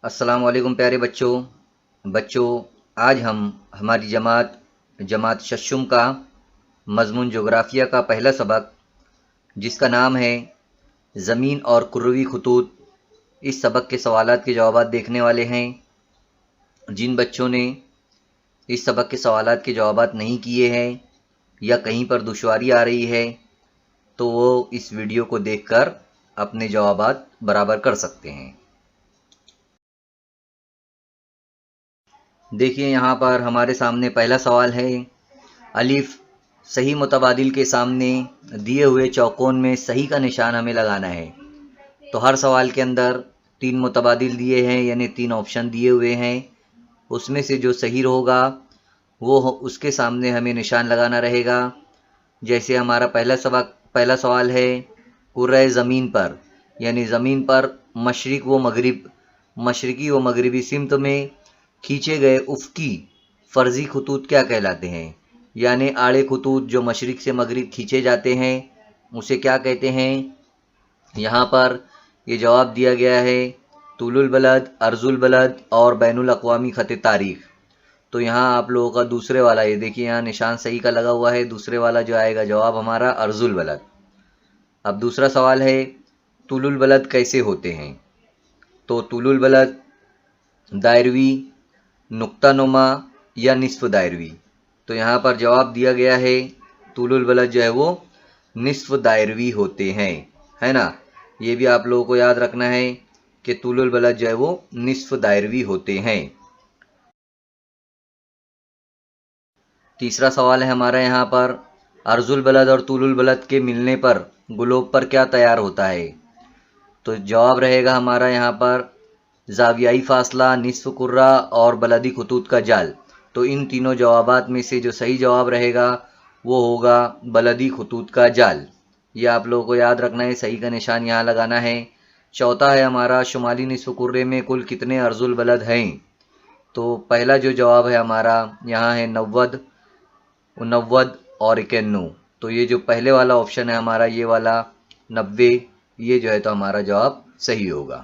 السلام علیکم پیارے بچوں آج ہم ہماری جماعت ششم کا مضمون جغرافیہ کا پہلا سبق جس کا نام ہے زمین اور کروی خطوط، اس سبق کے سوالات کے جوابات دیکھنے والے ہیں۔ جن بچوں نے اس سبق کے سوالات کے جوابات نہیں کیے ہیں یا کہیں پر دشواری آ رہی ہے تو وہ اس ویڈیو کو دیکھ کر اپنے جوابات برابر کر سکتے ہیں۔ دیکھیے یہاں پر ہمارے سامنے پہلا سوال ہے، الف صحیح متبادل کے سامنے دیے ہوئے چوکون میں صحیح کا نشان ہمیں لگانا ہے۔ تو ہر سوال کے اندر 3 متبادل دیے ہیں، یعنی 3 آپشن دیے ہوئے ہیں، اس میں سے جو صحیح ہوگا وہ اس کے سامنے ہمیں نشان لگانا رہے گا۔ جیسے ہمارا پہلا سوال ہے، کرۂ زمین پر یعنی زمین پر مشرقی و مغربی سمت میں کھینچے گئے افقی فرضی خطوط کیا کہلاتے ہیں؟ یعنی آڑے خطوط جو مشرق سے مغرب کھینچے جاتے ہیں اسے کیا کہتے ہیں؟ یہاں پر یہ جواب دیا گیا ہے طول البلد، عرض البلد اور بین الاقوامی خط تاریخ۔ تو یہاں آپ لوگوں کا دوسرے والا، یہ دیکھیے یہاں نشان صحیح کا لگا ہوا ہے، دوسرے والا جو آئے گا جواب ہمارا عرض البلد۔ اب دوسرا سوال ہے طول البلد کیسے ہوتے ہیں؟ تو طول البلد دائروی، نقطہ نما یا نصف دائروی۔ تو یہاں پر جواب دیا گیا ہے طول البلد جو ہے وہ نصف دائروی ہوتے ہیں، ہے نا؟ یہ بھی آپ لوگوں کو یاد رکھنا ہے کہ طول البلد جو ہے وہ نصف دائروی ہوتے ہیں۔ تیسرا سوال ہے ہمارا یہاں پر، عرض البلد اور طول البلد کے ملنے پر گلوب پر کیا تیار ہوتا ہے؟ تو جواب رہے گا ہمارا یہاں پر زاویائی فاصلہ، نصف کرہ اور بلدی خطوط کا جال۔ تو ان تینوں جوابات میں سے جو صحیح جواب رہے گا وہ ہوگا بلدی خطوط کا جال۔ یہ آپ لوگوں کو یاد رکھنا ہے، صحیح کا نشان یہاں لگانا ہے۔ چوتھا ہے ہمارا شمالی نصف کرے میں کل کتنے عرض البلد ہیں؟ تو پہلا جو جواب ہے ہمارا یہاں ہے 90، 89 اور 91۔ تو یہ جو پہلے والا آپشن ہے ہمارا، یہ والا 90، یہ جو ہے تو ہمارا جواب صحیح ہوگا۔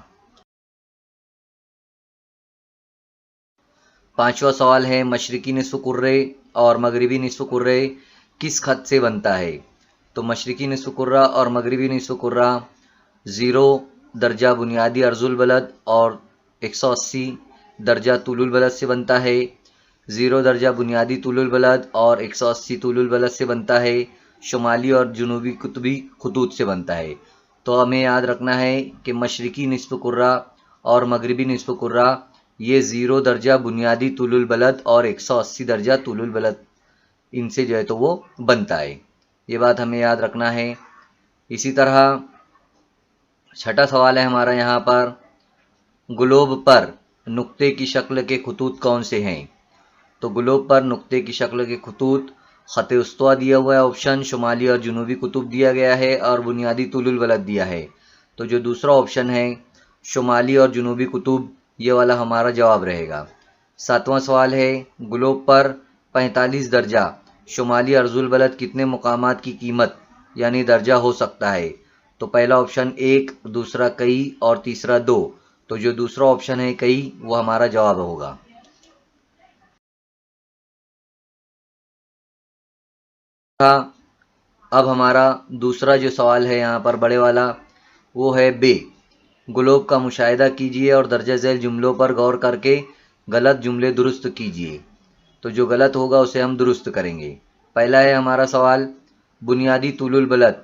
پانچواں سوال ہے مشرقی نصف کرے اور مغربی نصف کرے کس خط سے بنتا ہے؟ تو مشرقی نصف کرہ اور مغربی نصف کرہ 0 درجہ بنیادی عرض البلد اور 180 درجہ طول البلد سے بنتا ہے۔ 0 درجہ بنیادی طول البلد اور 180 طول البلد سے بنتا ہے۔ شمالی اور جنوبی قطبی خطوط سے بنتا ہے۔ تو ہمیں یاد رکھنا ہے کہ مشرقی نصف کرہ اور مغربی نصف کرہ یہ 0 درجہ بنیادی طول البلد اور 180 درجہ طول البلد ان سے جو ہے تو وہ بنتا ہے، یہ بات ہمیں یاد رکھنا ہے۔ اسی طرح چھٹا سوال ہے ہمارا یہاں پر، گلوب پر نقطے کی شکل کے خطوط کون سے ہیں؟ تو گلوب پر نقطے کی شکل کے خطوط خط استوا دیا ہوا ہے آپشن، شمالی اور جنوبی قطب دیا گیا ہے اور بنیادی طول البلد دیا ہے۔ تو جو دوسرا آپشن ہے شمالی اور جنوبی قطب، یہ والا ہمارا جواب رہے گا۔ ساتواں سوال ہے گلوب پر 45 درجہ شمالی عرض البلد کتنے مقامات کی قیمت یعنی درجہ ہو سکتا ہے؟ تو پہلا آپشن 1، دوسرا کئی اور تیسرا 2۔ تو جو دوسرا آپشن ہے کئی وہ ہمارا جواب ہوگا۔ اب ہمارا دوسرا جو سوال ہے یہاں پر بڑے والا، وہ ہے بے گلوب کا مشاہدہ کیجیے اور درجہ ذیل جملوں پر غور کر کے غلط جملے درست کیجیے۔ تو جو غلط ہوگا اسے ہم درست کریں گے۔ پہلا ہے ہمارا سوال، بنیادی طول البلد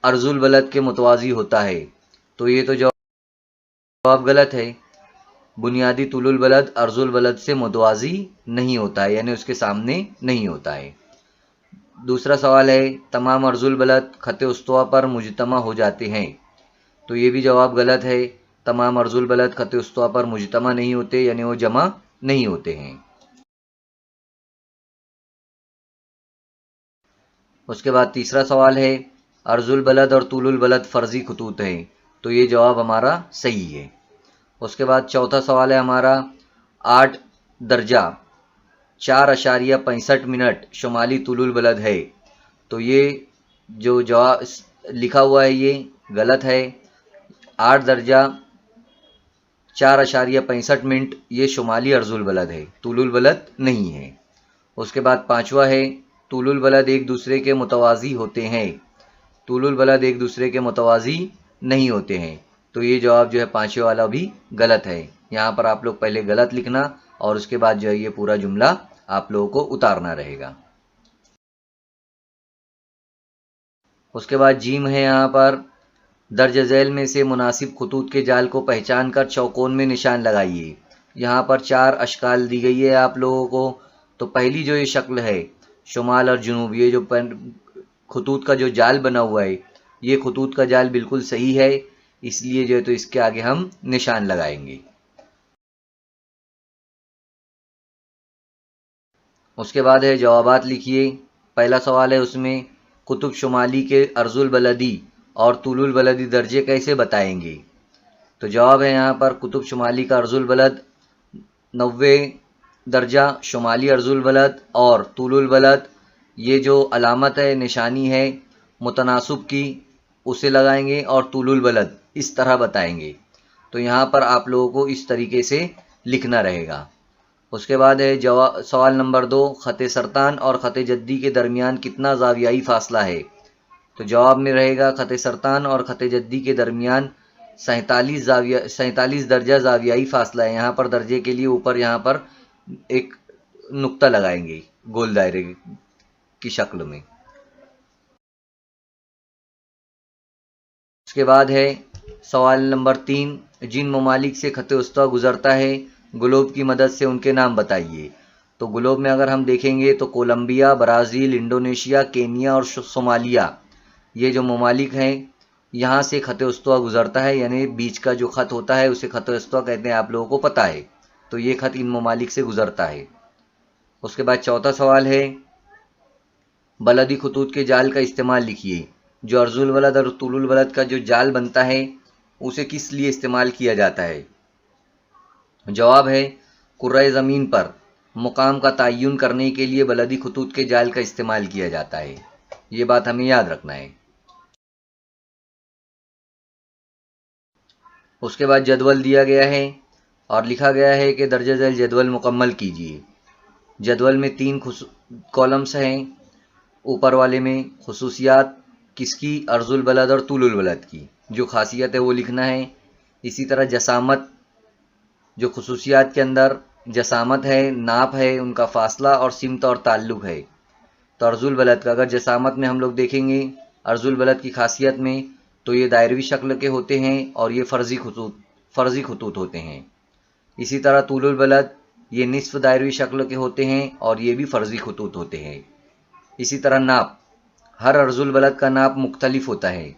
عرض البلد کے متوازی ہوتا ہے۔ تو یہ تو جواب غلط ہے، بنیادی طول البلد عرض البلد سے متوازی نہیں ہوتا ہے، یعنی اس کے سامنے نہیں ہوتا ہے۔ دوسرا سوال ہے تمام عرض البلد خط استوا پر مجتمع ہو جاتے ہیں۔ تو یہ بھی جواب غلط ہے، تمام عرض البلد خط استوا پر مجتمع نہیں ہوتے، یعنی وہ جمع نہیں ہوتے ہیں۔ اس کے بعد تیسرا سوال ہے عرض البلد اور طول البلد فرضی خطوط ہیں۔ تو یہ جواب ہمارا صحیح ہے۔ اس کے بعد چوتھا سوال ہے ہمارا 8 درجہ 4.65 منٹ شمالی طول البلد ہے۔ تو یہ جو جواب لکھا ہوا ہے یہ غلط ہے، 8 درجہ 4.65 मिनट ये शुमाली अर्जुल बलद है, तूलुल बलद नहीं है। उसके बाद पांचवा है तूलुल बलद एक दूसरे के मुतवाज़ी होते हैं, तूलुल बलद एक दूसरे के मुतवाज़ी नहीं होते हैं। तो ये जवाब जो है पांचवे वाला भी गलत है। यहाँ पर आप लोग पहले गलत लिखना और उसके बाद जो है ये पूरा जुमला आप लोगों को उतारना रहेगा। उसके बाद जीम है, यहाँ पर दर्ज झैल में से मुनासिब खतूत के जाल को पहचान कर चौकोन में निशान लगाइए। यहाँ पर 4 अशकाल दी गई है आप लोगों को। तो पहली जो ये शक्ल है शुमाल और जुनूब, ये जो खतूत का जो जाल बना हुआ है ये खतूत का जाल बिल्कुल सही है, इसलिए जो है तो इसके आगे हम निशान लगाएंगे। उसके बाद है जवाबात लिखिए। पहला सवाल है उसमें कुतुब शुमाली के अर्जुल बलदी और तूलुल बलदी दर्जे कैसे बताएंगे। तो जवाब है यहाँ पर कुतुब शुमाली का अर्जुल बलद 90 दर्जा, शुमाली अर्जुल बलद और तूलुल बलद ये जो अलामत है निशानी है मुतनासब की उसे लगाएंगे और तूलुल बलद इस तरह बताएंगे। तो यहाँ पर आप लोगों को इस तरीके से लिखना रहेगा। उसके बाद है सवाल नंबर 2, ख़त सरतान और ख़त जद्दी के दरमियान कितना ज़ावियाई फ़ासला है। तो जवाब में रहेगा ख़त सरतान और ख़त जद्दी के दरमियान 47 दर्जा ज़ावियाई फ़ासला है। यहाँ पर दर्जे के लिए ऊपर यहाँ पर एक नुक्ता लगाएंगे गोल दायरे की शक्ल में। उसके बाद है सवाल नंबर 3, जिन ममालिक से ख़त उस्ता गुज़रता है ग्लोब की मदद से उनके नाम बताइए। तो ग्लोब में अगर हम देखेंगे तो कोलंबिया, ब्राज़ील, इंडोनेशिया, केनिया और सोमालिया ये जो ममालिक हैं यहाँ से ख़त उस्ता गुज़रता है, यानी बीच का जो ख़त होता है उसे ख़त उस्ता कहते हैं, आप लोगों को पता है। तो ये ख़त इन ममालिक से गुज़रता है। उसके बाद चौथा सवाल है बलदी खतूत के जाल का इस्तेमाल लिखिए। जो अर्जुल बलद और तूलुल बलद का जो जाल बनता है उसे किस लिए इस्तेमाल किया जाता है। जवाब है कुर्रे ज़मीन पर मुकाम का तयन करने के लिए बलदी खतूत के जाल का इस्तेमाल किया जाता है। ये बात हमें याद रखना है। उसके बाद जदवल दिया गया है और लिखा गया है कि दर्ज झैल जदवल मुकम्मल कीजिए। जदवल में 3 कॉलम्स हैं। ऊपर वाले में खुसूसियात किसकी, अर्जुल बलद और तूलुल बलद की जो खासियत है वो लिखना है। इसी तरह जसामत, जो खुसूसियात के अंदर जसामत है, नाप है, उनका फासला और सिमत और ताल्लुक़ है। तो अर्जुल बलद का अगर जसामत में हम लोग देखेंगे अर्जुल बलद की खासियत में तो ये दायरवी शक्ल के होते हैं और ये फ़र्ज़ी खतूत होते हैं। इसी तरह तूलुल बलद ये निस्फ दायरवी शक्ल के होते हैं और ये भी फ़र्ज़ी खतूत होते हैं। इसी तरह नाप, हर अर्जुल बलद का नाप मुख्तलिफ होता है,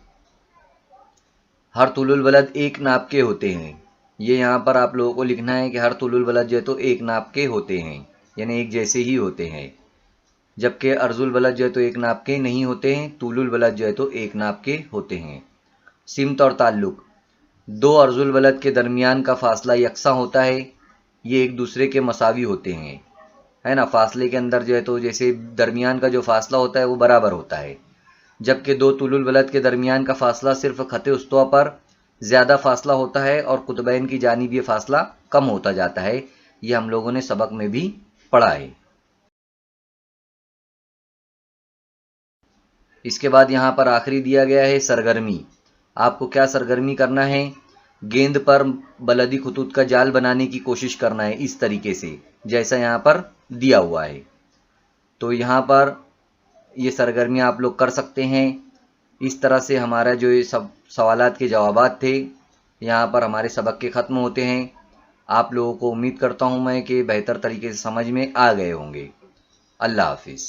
हर तूलुल बलद एक नाप के होते हैं। ये यहाँ पर आप लोगों को लिखना है कि हर तूलुल बलद जो है तो एक नाप के होते हैं, यानी एक जैसे ही होते हैं। जबकि अर्जुल बलद जो है तो एक नाप के नहीं होते हैं, तूलुल बलद जो है तो एक नाप के होते हैं। सिमत और ताल्लुक़, 2 अर्जुल बलद के दरमियान का फासला यकसा होता है, ये एक दूसरे के मसावी होते हैं, है ना। फासले के अंदर जो है तो जैसे दरमियान का जो फासला होता है वो बराबर होता है। जबकि 2 तूलुल बलद के दरमियान का फासला सिर्फ ख़त उस्ता पर ज़्यादा फासला होता है और कुतबैन की जानिब ये फासला कम होता जाता है। ये हम लोगों ने सबक में भी पढ़ा है। इसके बाद यहाँ पर आखिरी दिया गया है सरगर्मी। आपको क्या सरगर्मी करना है, गेंद पर बलदी खतूत का जाल बनाने की कोशिश करना है इस तरीके से जैसा यहाँ पर दिया हुआ है। तो यहाँ पर ये सरगर्मी आप लोग कर सकते हैं। इस तरह से हमारा जो ये सब सवालात के जवाबात थे यहाँ पर हमारे सबक के ख़त्म होते हैं। आप लोगों को उम्मीद करता हूँ मैं कि बेहतर तरीके से समझ में आ गए होंगे। अल्लाह हाफिज़।